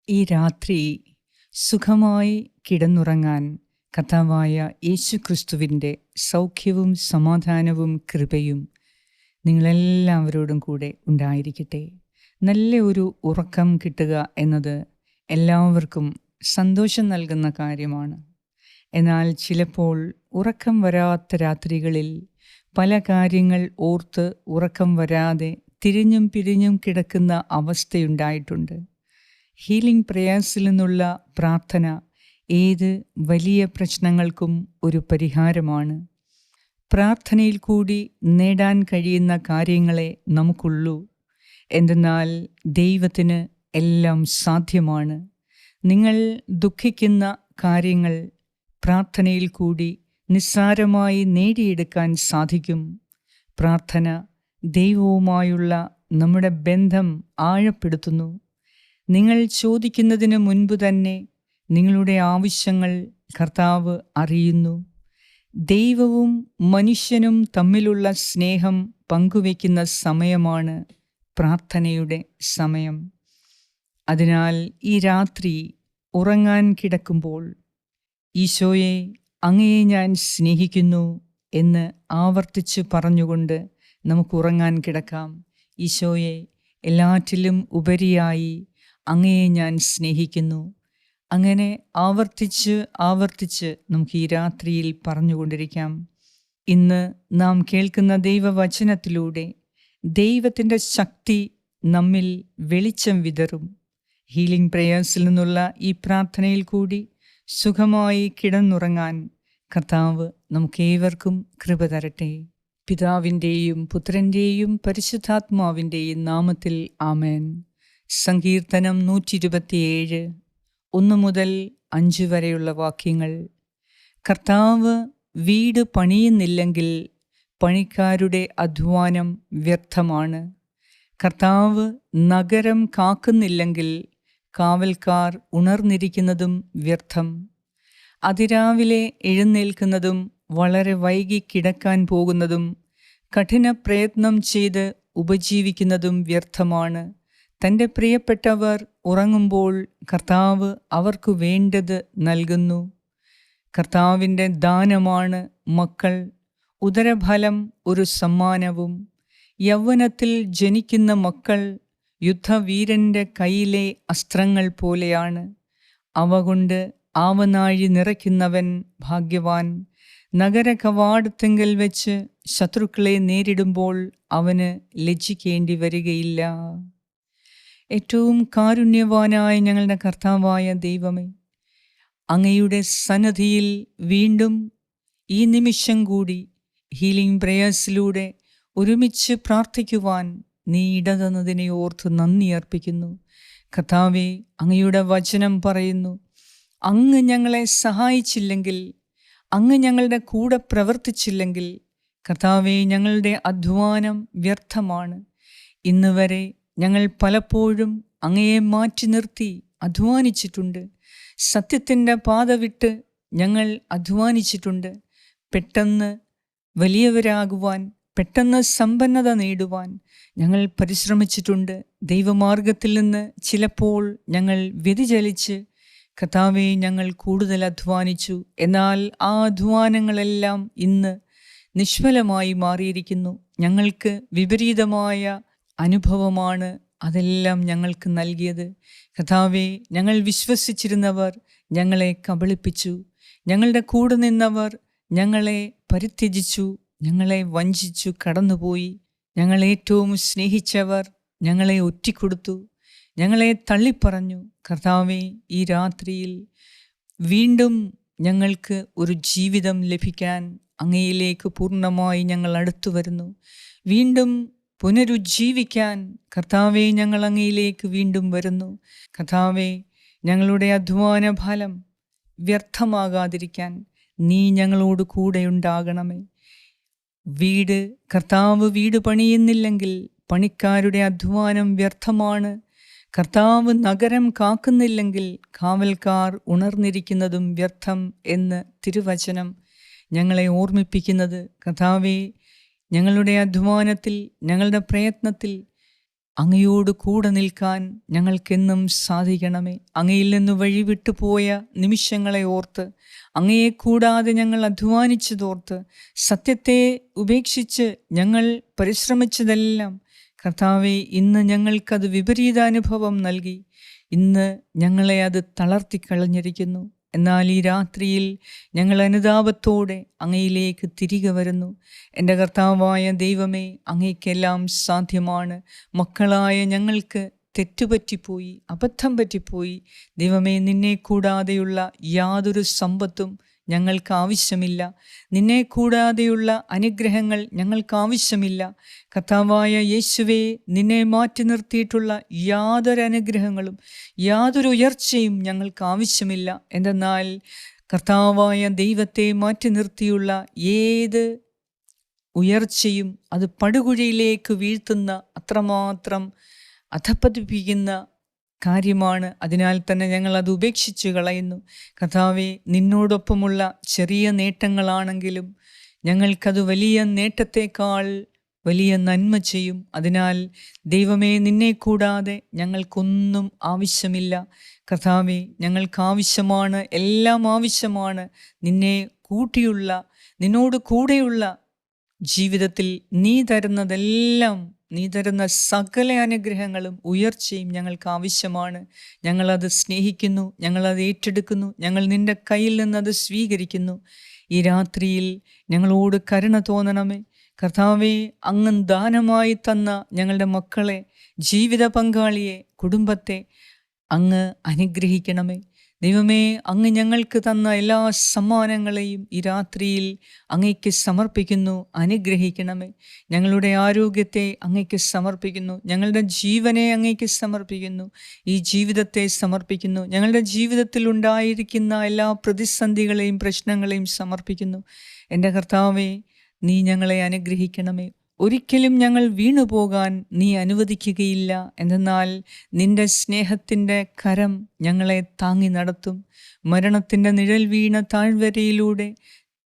ഈ രാത്രി സുഖമായി കിടന്നുറങ്ങാൻ കർത്താവായ യേശുക്രിസ്തുവിൻ്റെ സൗഖ്യവും സമാധാനവും കൃപയും നിങ്ങളെല്ലാവരോടും കൂടെ ഉണ്ടായിരിക്കട്ടെ. നല്ല ഒരു ഉറക്കം കിട്ടുക എന്നത് എല്ലാവർക്കും സന്തോഷം നൽകുന്ന കാര്യമാണ്. എന്നാൽ ചിലപ്പോൾ ഉറക്കം വരാത്ത രാത്രികളിൽ പല കാര്യങ്ങൾ ഓർത്ത് ഉറക്കം വരാതെ തിരിഞ്ഞും പിരിഞ്ഞും കിടക്കുന്ന അവസ്ഥയുണ്ടായിട്ടുണ്ട്. ഹീലിംഗ് പ്രേയേഴ്സിൽ നിന്നുള്ള പ്രാർത്ഥന ഏത് വലിയ പ്രശ്നങ്ങൾക്കും ഒരു പരിഹാരമാണ്. പ്രാർത്ഥനയിൽ കൂടി നേടാൻ കഴിയുന്ന കാര്യങ്ങളെ നമുക്കുള്ളൂ. എന്തെന്നാൽ ദൈവത്തിന് എല്ലാം സാധ്യമാണ്. നിങ്ങൾ ദുഃഖിക്കുന്ന കാര്യങ്ങൾ പ്രാർത്ഥനയിൽ കൂടി നിസ്സാരമായി നേടിയെടുക്കാൻ സാധിക്കും. പ്രാർത്ഥന ദൈവവുമായുള്ള നമ്മുടെ ബന്ധം ആഴപ്പെടുത്തുന്നു. നിങ്ങൾ ചോദിക്കുന്നതിന് മുൻപ് തന്നെ നിങ്ങളുടെ ആവശ്യങ്ങൾ കർത്താവ് അറിയുന്നു. ദൈവവും മനുഷ്യനും തമ്മിലുള്ള സ്നേഹം പങ്കുവയ്ക്കുന്ന സമയമാണ് പ്രാർത്ഥനയുടെ സമയം. അതിനാൽ ഈ രാത്രി ഉറങ്ങാൻ കിടക്കുമ്പോൾ ഈശോയെ, അങ്ങയെ ഞാൻ സ്നേഹിക്കുന്നു എന്ന് ആവർത്തിച്ച് പറഞ്ഞുകൊണ്ട് നമുക്ക് ഉറങ്ങാൻ കിടക്കാം. ഈശോയെ, എല്ലാറ്റിലും ഉപരിയായി അങ്ങയെ ഞാൻ സ്നേഹിക്കുന്നു. അങ്ങനെ ആവർത്തിച്ച് നമുക്ക് ഈ രാത്രിയിൽ പറഞ്ഞുകൊണ്ടിരിക്കാം. ഇന്ന് നാം കേൾക്കുന്ന ദൈവവചനത്തിലൂടെ ദൈവത്തിൻ്റെ ശക്തി നമ്മിൽ വെളിച്ചം വിതറും. ഹീലിംഗ് പ്രേയേഴ്സിൽ നിന്നുള്ള ഈ പ്രാർത്ഥനയിൽ കൂടി സുഖമായി കിടന്നുറങ്ങാൻ കർത്താവ് നമുക്കേവർക്കും കൃപ തരട്ടെ. പിതാവിൻ്റെയും പുത്രൻ്റെയും പരിശുദ്ധാത്മാവിൻ്റെയും നാമത്തിൽ ആമേൻ. സങ്കീർത്തനം 127 1 മുതൽ 5 വരെയുള്ള വാക്യങ്ങൾ. കർത്താവ് വീട് പണിയുന്നില്ലെങ്കിൽ പണിക്കാരുടെ അധ്വാനം വ്യർത്ഥമാണ്. കർത്താവ് നഗരം കാക്കുന്നില്ലെങ്കിൽ കാവൽക്കാർ ഉണർന്നിരിക്കുന്നതും വ്യർത്ഥം. അതിരാവിലെ എഴുന്നേൽക്കുന്നതും വളരെ വൈകി കിടക്കാൻ പോകുന്നതും കഠിന പ്രയത്നം ചെയ്ത് ഉപജീവിക്കുന്നതും വ്യർത്ഥമാണ്. തൻ്റെ പ്രിയപ്പെട്ടവർ ഉറങ്ങുമ്പോൾ കർത്താവ് അവർക്ക് വേണ്ടത് നൽകുന്നു. കർത്താവിൻ്റെ ദാനമാണ് മക്കൾ, ഉദരഫലം ഒരു സമ്മാനവും. യൗവനത്തിൽ ജനിക്കുന്ന മക്കൾ യുദ്ധവീരൻ്റെ കയ്യിലെ അസ്ത്രങ്ങൾ പോലെയാണ്. അവ കൊണ്ട് ആവനാഴി നിറയ്ക്കുന്നവൻ ഭാഗ്യവാൻ. നഗര കവാടത്തിങ്കൽ വെച്ച് ശത്രുക്കളെ നേരിടുമ്പോൾ അവന് ലജ്ജിക്കേണ്ടി വരികയില്ല. ഏറ്റവും കാരുണ്യവാനായ ഞങ്ങളുടെ കർത്താവായ ദൈവമേ, അങ്ങയുടെ സന്നിധിയിൽ വീണ്ടും ഈ നിമിഷം കൂടി ഹീലിംഗ് പ്രേയേഴ്സിലൂടെ ഒരുമിച്ച് പ്രാർത്ഥിക്കുവാൻ നീ ഇടതന്നതിനെ ഓർത്ത് നന്ദി അർപ്പിക്കുന്നു. കർത്താവേ, അങ്ങയുടെ വചനം പറയുന്നു, അങ്ങ് ഞങ്ങളെ സഹായിച്ചില്ലെങ്കിൽ, അങ്ങ് ഞങ്ങളുടെ കൂടെ പ്രവർത്തിച്ചില്ലെങ്കിൽ കർത്താവേ, ഞങ്ങളുടെ അധ്വാനം വ്യർത്ഥമാണ്. ഇന്ന് വരെ ഞങ്ങൾ പലപ്പോഴും അങ്ങയെ മാറ്റി നിർത്തി അധ്വാനിച്ചിട്ടുണ്ട്. സത്യത്തിൻ്റെ പാത വിട്ട് ഞങ്ങൾ അധ്വാനിച്ചിട്ടുണ്ട്. പെട്ടെന്ന് വലിയവരാകുവാൻ, പെട്ടെന്ന് സമ്പന്നത നേടുവാൻ ഞങ്ങൾ പരിശ്രമിച്ചിട്ടുണ്ട്. ദൈവമാർഗത്തിൽ നിന്ന് ചിലപ്പോൾ ഞങ്ങൾ വ്യതിചലിച്ച് കർത്താവേ, ഞങ്ങൾ കൂടുതൽ അധ്വാനിച്ചു. എന്നാൽ ആ അധ്വാനങ്ങളെല്ലാം ഇന്ന് നിഷ്ഫലമായി മാറിയിരിക്കുന്നു. ഞങ്ങൾക്ക് വിപരീതമായ അനുഭവമാണ് അതെല്ലാം ഞങ്ങൾക്ക് നൽകിയത്. കർത്താവേ, ഞങ്ങൾ വിശ്വസിച്ചിരുന്നവർ ഞങ്ങളെ കബളിപ്പിച്ചു. ഞങ്ങളുടെ കൂടെ നിന്നവർ ഞങ്ങളെ പരിത്യജിച്ചു, ഞങ്ങളെ വഞ്ചിച്ചു കടന്നുപോയി. ഞങ്ങൾ ഏറ്റവും സ്നേഹിച്ചവർ ഞങ്ങളെ ഒറ്റിക്കൊടുത്തു, ഞങ്ങളെ തള്ളിപ്പറഞ്ഞു. കർത്താവേ, ഈ രാത്രിയിൽ വീണ്ടും ഞങ്ങൾക്ക് ഒരു ജീവിതം ലഭിക്കാൻ അങ്ങയിലേക്ക് പൂർണ്ണമായി ഞങ്ങൾ അടുത്തു വരുന്നു. വീണ്ടും പുനരുജ്ജീവിക്കാൻ കർത്താവേ, ഞങ്ങൾ അങ്ങയിലേക്ക് വീണ്ടും വരുന്നു. കർത്താവേ, ഞങ്ങളുടെ അധ്വാന ഫലം വ്യർത്ഥമാകാതിരിക്കാൻ നീ ഞങ്ങളോട് കൂടെ ഉണ്ടാകണമേ. കർത്താവ് വീട് പണിയുന്നില്ലെങ്കിൽ പണിക്കാരുടെ അധ്വാനം വ്യർത്ഥമാണ്. കർത്താവ് നഗരം കാക്കുന്നില്ലെങ്കിൽ കാവൽക്കാർ ഉണർന്നിരിക്കുന്നതും വ്യർത്ഥം എന്ന് തിരുവചനം ഞങ്ങളെ ഓർമ്മിപ്പിക്കുന്നത്. കർത്താവേ, ഞങ്ങളുടെ അധ്വാനത്തിൽ, ഞങ്ങളുടെ പ്രയത്നത്തിൽ അങ്ങയോട് കൂടെ നിൽക്കാൻ ഞങ്ങൾക്കെന്നും സാധിക്കണമേ. അങ്ങയിൽ നിന്ന് വഴിവിട്ടുപോയ നിമിഷങ്ങളെ ഓർത്ത്, അങ്ങയെ കൂടാതെ ഞങ്ങൾ അധ്വാനിച്ചതോർത്ത്, സത്യത്തെ ഉപേക്ഷിച്ച് ഞങ്ങൾ പരിശ്രമിച്ചതെല്ലാം കർത്താവെ, ഇന്ന് ഞങ്ങൾക്കത് വിപരീതാനുഭവം നൽകി. ഇന്ന് ഞങ്ങളെ അത് തളർത്തിക്കളഞ്ഞിരിക്കുന്നു. എന്നാൽ ഈ രാത്രിയിൽ ഞങ്ങൾ അനുതാപത്തോടെ അങ്ങയിലേക്ക് തിരികെ വരുന്നു. എൻ്റെ കർത്താവായ ദൈവമേ, അങ്ങയ്ക്കെല്ലാം സാധ്യമാണ്. മക്കളായ ഞങ്ങൾക്ക് തെറ്റുപറ്റിപ്പോയി, അബദ്ധം പറ്റിപ്പോയി. ദൈവമേ, നിന്നെ കൂടാതെയുള്ള യാതൊരു സമ്പത്തും ഞങ്ങൾക്ക് ആവശ്യമില്ല. നിന്നെ കൂടാതെയുള്ള അനുഗ്രഹങ്ങൾ ഞങ്ങൾക്ക് ആവശ്യമില്ല. കർത്താവായ യേശുവേ, നിന്നെ മാറ്റി നിർത്തിയിട്ടുള്ള യാതൊരു അനുഗ്രഹങ്ങളും യാതൊരു ഉയർച്ചയും ഞങ്ങൾക്ക് ആവശ്യമില്ല. എന്തെന്നാൽ കർത്താവായ ദൈവത്തെ മാറ്റി നിർത്തിയുള്ള ഏത് ഉയർച്ചയും അത് പടുകുഴിയിലേക്ക് വീഴ്ത്തുന്ന അത്രമാത്രം അധപ്പതിപ്പിക്കുന്ന കാര്യമാണ്. അതിനാൽ തന്നെ ഞങ്ങൾ അത് ഉപേക്ഷിച്ച് കളയുന്നു. കർത്താവേ, നിന്നോടൊപ്പമുള്ള ചെറിയ നേട്ടങ്ങളാണെങ്കിലും ഞങ്ങൾക്കത് വലിയ നേട്ടത്തെക്കാൾ വലിയ നന്മ ചെയ്യും. അതിനാൽ ദൈവമേ, നിന്നെ കൂടാതെ ഞങ്ങൾക്കൊന്നും ആവശ്യമില്ല. കർത്താവേ, ഞങ്ങൾക്ക് ആവശ്യമാണ്, എല്ലാം ആവശ്യമാണ്. നിന്നോട് കൂടെയുള്ള ജീവിതത്തിൽ നീ തരുന്നതെല്ലാം, നീ തരുന്ന സകല അനുഗ്രഹങ്ങളും ഉയർച്ചയും ഞങ്ങൾക്ക് ആവശ്യമാണ്. ഞങ്ങളത് സ്നേഹിക്കുന്നു, ഞങ്ങളത് ഏറ്റെടുക്കുന്നു, ഞങ്ങൾ നിൻ്റെ കയ്യിൽ നിന്നത് സ്വീകരിക്കുന്നു. ഈ രാത്രിയിൽ ഞങ്ങളോട് കരുണ തോന്നണമേ കർത്താവേ. അങ്ങ് ദാനമായി തന്ന ഞങ്ങളുടെ മക്കളെ, ജീവിത പങ്കാളിയെ, കുടുംബത്തെ അങ്ങ് അനുഗ്രഹിക്കണമേ. ദൈവമേ, അങ്ങ് ഞങ്ങൾക്ക് തന്ന എല്ലാ സമ്മാനങ്ങളെയും ഈ രാത്രിയിൽ അങ്ങയ്ക്ക് സമർപ്പിക്കുന്നു. അനുഗ്രഹിക്കണമേ. ഞങ്ങളുടെ ആരോഗ്യത്തെ അങ്ങയ്ക്ക് സമർപ്പിക്കുന്നു. ഞങ്ങളുടെ ജീവനെ അങ്ങയ്ക്ക് സമർപ്പിക്കുന്നു. ഈ ജീവിതത്തെ സമർപ്പിക്കുന്നു. ഞങ്ങളുടെ ജീവിതത്തിൽ ഉണ്ടായിരിക്കുന്ന എല്ലാ പ്രതിസന്ധികളെയും പ്രശ്നങ്ങളെയും സമർപ്പിക്കുന്നു. എൻ്റെ കർത്താവേ, നീ ഞങ്ങളെ അനുഗ്രഹിക്കണമേ. ഒരിക്കലും ഞങ്ങൾ വീണുപോകാൻ നീ അനുവദിക്കുകയില്ല. എന്നാൽ നിന്റെ സ്നേഹത്തിൻ്റെ കരം ഞങ്ങളെ താങ്ങി നടത്തും. മരണത്തിൻ്റെ നിഴൽ വീണ താഴ്വരയിലൂടെ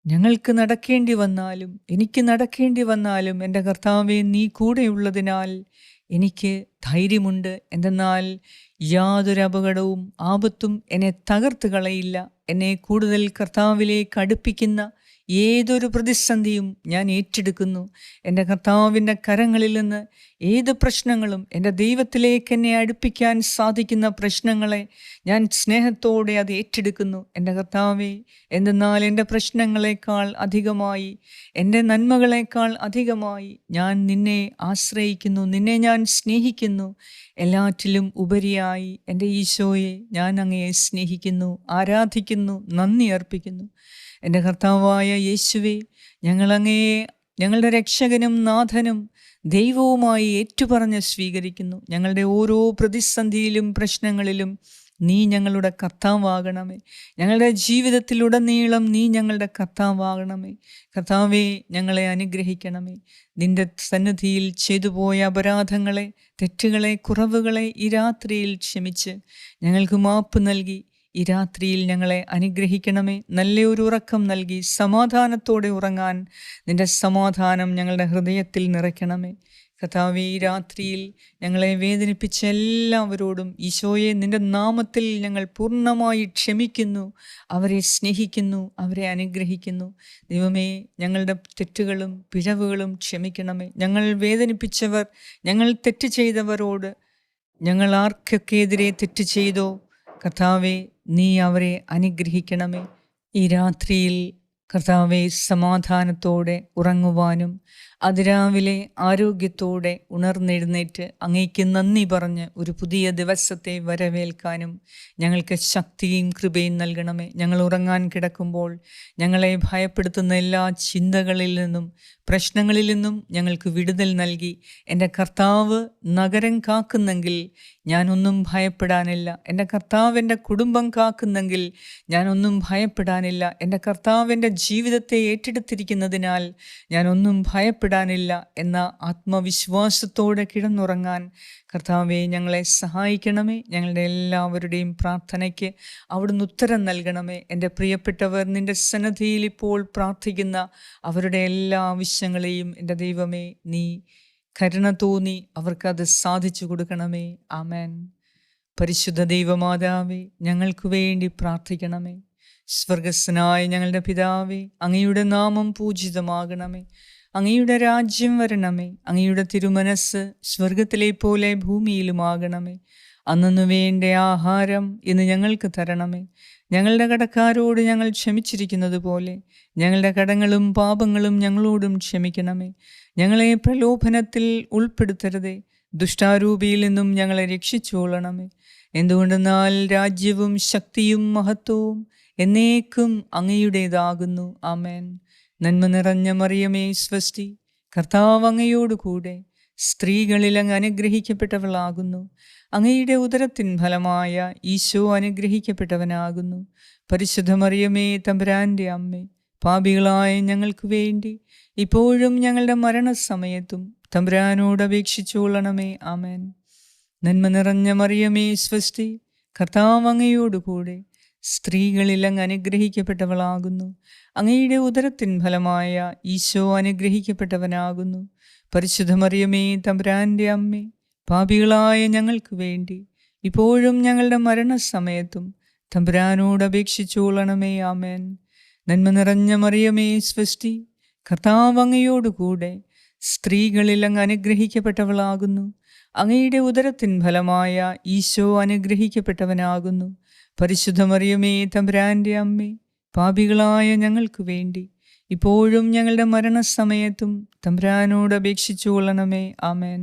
ഞങ്ങൾക്ക് നടക്കേണ്ടി വന്നാലും, എനിക്ക് നടക്കേണ്ടി വന്നാലും, എൻ്റെ കർത്താവേ, നീ കൂടെയുള്ളതിനാൽ എനിക്ക് ധൈര്യമുണ്ട്. എന്തെന്നാൽ യാതൊരു അപകടവും ആപത്തും എന്നെ തകർത്ത് കളയില്ല. എന്നെ കൂടുതൽ കർത്താവിലേക്ക് അടുപ്പിക്കുന്ന ഏതൊരു പ്രതിസന്ധിയും ഞാൻ ഏറ്റെടുക്കുന്നു. എൻ്റെ കർത്താവിൻ്റെ കരങ്ങളിൽ നിന്ന് ഏത് പ്രശ്നങ്ങളും, എൻ്റെ ദൈവത്തിലേക്ക് എന്നെ അടുപ്പിക്കാൻ സാധിക്കുന്ന പ്രശ്നങ്ങളെ ഞാൻ സ്നേഹത്തോടെ അത് ഏറ്റെടുക്കുന്നു. എൻ്റെ കർത്താവേ, എന്തെന്നാൽ എൻ്റെ പ്രശ്നങ്ങളെക്കാൾ അധികമായി, എൻ്റെ നന്മകളെക്കാൾ അധികമായി ഞാൻ നിന്നെ ആശ്രയിക്കുന്നു, നിന്നെ ഞാൻ സ്നേഹിക്കുന്നു. എല്ലാറ്റിലും ഉപരിയായി എൻ്റെ ഈശോയെ, ഞാൻ അങ്ങയെ സ്നേഹിക്കുന്നു, ആരാധിക്കുന്നു, നന്ദി അർപ്പിക്കുന്നു. എൻ്റെ കർത്താവായ യേശുവേ, ഞങ്ങളങ്ങയെ ഞങ്ങളുടെ രക്ഷകനും നാഥനും ദൈവവുമായി ഏറ്റുപറഞ്ഞ് സ്വീകരിക്കുന്നു. ഞങ്ങളുടെ ഓരോ പ്രതിസന്ധിയിലും പ്രശ്നങ്ങളിലും നീ ഞങ്ങളുടെ കർത്താവാകണമേ. ഞങ്ങളുടെ ജീവിതത്തിലുടനീളം നീ ഞങ്ങളുടെ കർത്താവാകണമേ. കർത്താവേ, ഞങ്ങളെ അനുഗ്രഹിക്കണമേ. നിന്റെ സന്നിധിയിൽ ചെയ്തുപോയ അപരാധങ്ങളെ, തെറ്റുകളെ, കുറവുകളെ ഈ രാത്രിയിൽ ക്ഷമിച്ച് ഞങ്ങൾക്ക് മാപ്പ് നൽകി ഈ രാത്രിയിൽ ഞങ്ങളെ അനുഗ്രഹിക്കണമേ. നല്ലൊരു ഉറക്കം നൽകി സമാധാനത്തോടെ ഉറങ്ങാൻ നിന്റെ സമാധാനം ഞങ്ങളുടെ ഹൃദയത്തിൽ നിറയ്ക്കണമേ. കർത്താവേ, ഈ രാത്രിയിൽ ഞങ്ങളെ വേദനിപ്പിച്ച എല്ലാവരോടും ഈശോയെ, നിന്റെ നാമത്തിൽ ഞങ്ങൾ പൂർണ്ണമായി ക്ഷമിക്കുന്നു, അവരെ സ്നേഹിക്കുന്നു, അവരെ അനുഗ്രഹിക്കുന്നു. ദൈവമേ, ഞങ്ങളുടെ തെറ്റുകളും പിഴവുകളും ക്ഷമിക്കണമേ. ഞങ്ങൾ വേദനിപ്പിച്ചവർ, ഞങ്ങൾ തെറ്റ് ചെയ്തവരോട്, ഞങ്ങൾ ആർക്കൊക്കെ എതിരെ തെറ്റ് ചെയ്തോ കർത്താവേ, നീ അവരെ അനുഗ്രഹിക്കണമേ. ഈ രാത്രിയിൽ കർത്താവേ, സമാധാനത്തോടെ ഉറങ്ങുവാനും അതിരാവിലെ ആരോഗ്യത്തോടെ ഉണർന്നെഴുന്നേറ്റ് അങ്ങേക്ക് നന്ദി പറഞ്ഞ് ഒരു പുതിയ ദിവസത്തെ വരവേൽക്കാനും ഞങ്ങൾക്ക് ശക്തിയും കൃപയും നൽകണമേ. ഞങ്ങൾ ഉറങ്ങാൻ കിടക്കുമ്പോൾ ഞങ്ങളെ ഭയപ്പെടുത്തുന്ന എല്ലാ ചിന്തകളിൽ നിന്നും പ്രശ്നങ്ങളിൽ നിന്നും ഞങ്ങൾക്ക് വിടുതൽ നൽകി. എൻ്റെ കർത്താവ് നഗരം കാക്കുന്നെങ്കിൽ ഞാനൊന്നും ഭയപ്പെടാനില്ല. എൻ്റെ കർത്താവ് എൻ്റെ കുടുംബം കാക്കുന്നെങ്കിൽ ഞാനൊന്നും ഭയപ്പെടാനില്ല. എൻ്റെ കർത്താവ് എൻ്റെ ജീവിതത്തെ ഏറ്റെടുത്തിരിക്കുന്നതിനാൽ ഞാനൊന്നും ഭയപ്പെടാനില്ല എന്ന ആത്മവിശ്വാസത്തോടെ കിടന്നുറങ്ങാൻ കർത്താവെ ഞങ്ങളെ സഹായിക്കണമേ. ഞങ്ങളുടെ എല്ലാവരുടെയും പ്രാർത്ഥനയ്ക്ക് അവിടുന്ന് ഉത്തരം നൽകണമേ. എൻ്റെ പ്രിയപ്പെട്ടവർ നിൻ്റെ സന്നിധിയിൽ ഇപ്പോൾ പ്രാർത്ഥിക്കുന്ന അവരുടെ എല്ലാ ആവശ്യങ്ങളെയും എൻ്റെ ദൈവമേ നീ കരുണ തോന്നി അവർക്കത് സാധിച്ചു കൊടുക്കണമേ. ആമേൻ. പരിശുദ്ധ ദൈവമാതാവേ, ഞങ്ങൾക്ക് വേണ്ടി പ്രാർത്ഥിക്കണമേ. സ്വർഗസ്സനായ ഞങ്ങളുടെ പിതാവേ, അങ്ങയുടെ നാമം പൂജിതമാകണമേ. അങ്ങയുടെ രാജ്യം വരണമേ. അങ്ങയുടെ തിരുമനസ് സ്വർഗത്തിലെ പോലെ ഭൂമിയിലുമാകണമേ. അന്നു വേണ്ട ആഹാരം ഇന്ന് ഞങ്ങൾക്ക് തരണമേ. ഞങ്ങളുടെ കടക്കാരോട് ഞങ്ങൾ ക്ഷമിച്ചിരിക്കുന്നത് പോലെ ഞങ്ങളുടെ കടങ്ങളും പാപങ്ങളും ഞങ്ങളോടും ക്ഷമിക്കണമേ. ഞങ്ങളെ പ്രലോഭനത്തിൽ ഉൾപ്പെടുത്തരുതേ, ദുഷ്ടാരൂപിയിൽ നിന്നും ഞങ്ങളെ രക്ഷിച്ചുകൊള്ളണമേ. എന്തുകൊണ്ടെന്നാൽ രാജ്യവും ശക്തിയും മഹത്വവും എന്നേക്കും അങ്ങയുടേതാകുന്നു. ആമേൻ. നന്മ നിറഞ്ഞ മറിയമേ, സ്വസ്തി, കർത്താവ് അങ്ങയോടുകൂടെ സ്ത്രീകളിൽ അങ്ങ് അനുഗ്രഹിക്കപ്പെട്ടവളാകുന്നു. അങ്ങയുടെ ഉദരത്തിൻ ഫലമായ ഈശോ അനുഗ്രഹിക്കപ്പെട്ടവനാകുന്നു. പരിശുദ്ധ മറിയമേ, തമ്പുരാൻ്റെ അമ്മേ, പാപികളായ ഞങ്ങൾക്ക് വേണ്ടി ഇപ്പോഴും ഞങ്ങളുടെ മരണസമയത്തും തമ്പുരാനോട് അപേക്ഷിച്ചുകൊള്ളണമേ. ആമേൻ. നന്മ നിറഞ്ഞ മറിയമേ, സ്വസ്തി, കർത്താവ് അങ്ങയോടുകൂടെ സ്ത്രീകളിൽ അങ്ങ് അനുഗ്രഹിക്കപ്പെട്ടവളാകുന്നു. അങ്ങയുടെ ഉദരത്തിൻ ഫലമായ ഈശോ അനുഗ്രഹിക്കപ്പെട്ടവനാകുന്നു. പരിശുദ്ധ മറിയമേ, തമ്പുരാൻ്റെ അമ്മേ, പാപികളായ ഞങ്ങൾക്ക് വേണ്ടി ഇപ്പോഴും ഞങ്ങളുടെ മരണസമയത്തും തമ്പുരാനോട് അപേക്ഷിച്ചുകൊള്ളണമേ. ആമേൻ. നന്മ നിറഞ്ഞ മറിയമേ, സ്വസ്തി, കർത്താവ് അങ്ങയോടുകൂടെ സ്ത്രീകളിൽ അങ്ങ് അനുഗ്രഹിക്കപ്പെട്ടവളാകുന്നു. അങ്ങയുടെ ഉദരത്തിൻ ഫലമായ ഈശോ അനുഗ്രഹിക്കപ്പെട്ടവനാകുന്നു. പരിശുദ്ധ മറിയമേ, തമ്പുരാൻ്റെ അമ്മേ, പാപികളായ ഞങ്ങൾക്ക് വേണ്ടി ഇപ്പോഴും ഞങ്ങളുടെ മരണസമയത്തും തമ്പുരാനോട് അപേക്ഷിച്ചുകൊള്ളണമേ. ആമേൻ.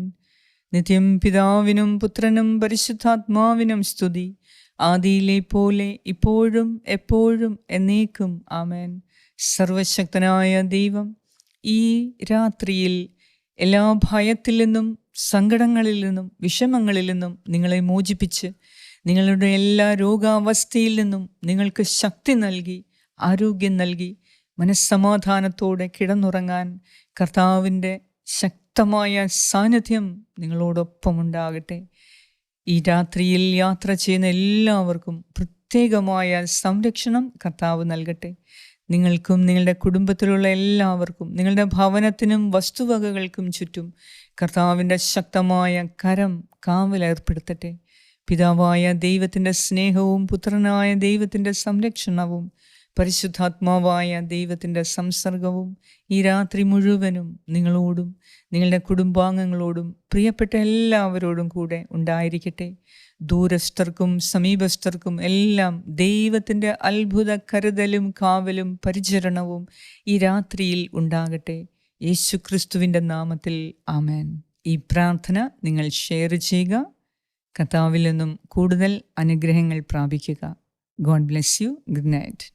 നിത്യം പിതാവിനും പുത്രനും പരിശുദ്ധാത്മാവിനും സ്തുതി, ആദിയിലെ പോലെ ഇപ്പോഴും എപ്പോഴും എന്നേക്കും. ആമേൻ. സർവശക്തനായ ദൈവം ഈ രാത്രിയിൽ എല്ലാ ഭയത്തിൽ നിന്നും സങ്കടങ്ങളിൽ നിന്നും വിഷമങ്ങളിൽ നിന്നും നിങ്ങളെ മോചിപ്പിച്ച് നിങ്ങളുടെ എല്ലാ രോഗാവസ്ഥയിൽ നിന്നും നിങ്ങൾക്ക് ശക്തി നൽകി ആരോഗ്യം നൽകി മനസ്സമാധാനത്തോടെ കിടന്നുറങ്ങാൻ കർത്താവിൻ്റെ ശക്തമായ സാന്നിധ്യം നിങ്ങളോടൊപ്പമുണ്ടാകട്ടെ. ഈ രാത്രിയിൽ യാത്ര ചെയ്യുന്ന എല്ലാവർക്കും പ്രത്യേകമായ സംരക്ഷണം കർത്താവ് നൽകട്ടെ. നിങ്ങൾക്കും നിങ്ങളുടെ കുടുംബത്തിലുള്ള എല്ലാവർക്കും നിങ്ങളുടെ ഭവനത്തിനും വസ്തുവകകൾക്കും ചുറ്റും കർത്താവിൻ്റെ ശക്തമായ കരം കാവലേർപ്പെടുത്തട്ടെ. പിതാവായ ദൈവത്തിൻ്റെ സ്നേഹവും പുത്രനായ ദൈവത്തിൻ്റെ സംരക്ഷണവും പരിശുദ്ധാത്മാവായ ദൈവത്തിൻ്റെ സംസർഗവും ഈ രാത്രി മുഴുവനും നിങ്ങളോടും നിങ്ങളുടെ കുടുംബാംഗങ്ങളോടും പ്രിയപ്പെട്ട എല്ലാവരോടും കൂടെ ഉണ്ടായിരിക്കട്ടെ. ദൂരസ്ഥർക്കും സമീപസ്ഥർക്കും എല്ലാം ദൈവത്തിൻ്റെ അത്ഭുത കരുതലും കാവലും പരിചരണവും ഈ രാത്രിയിൽ ഉണ്ടാകട്ടെ. യേശുക്രിസ്തുവിൻ്റെ നാമത്തിൽ ആമേൻ. ഈ പ്രാർത്ഥന നിങ്ങൾ ഷെയർ ചെയ്യുക. കർത്താവിൽ നിന്നും കൂടുതൽ അനുഗ്രഹങ്ങൾ പ്രാപിക്കുക. God bless you. Good night.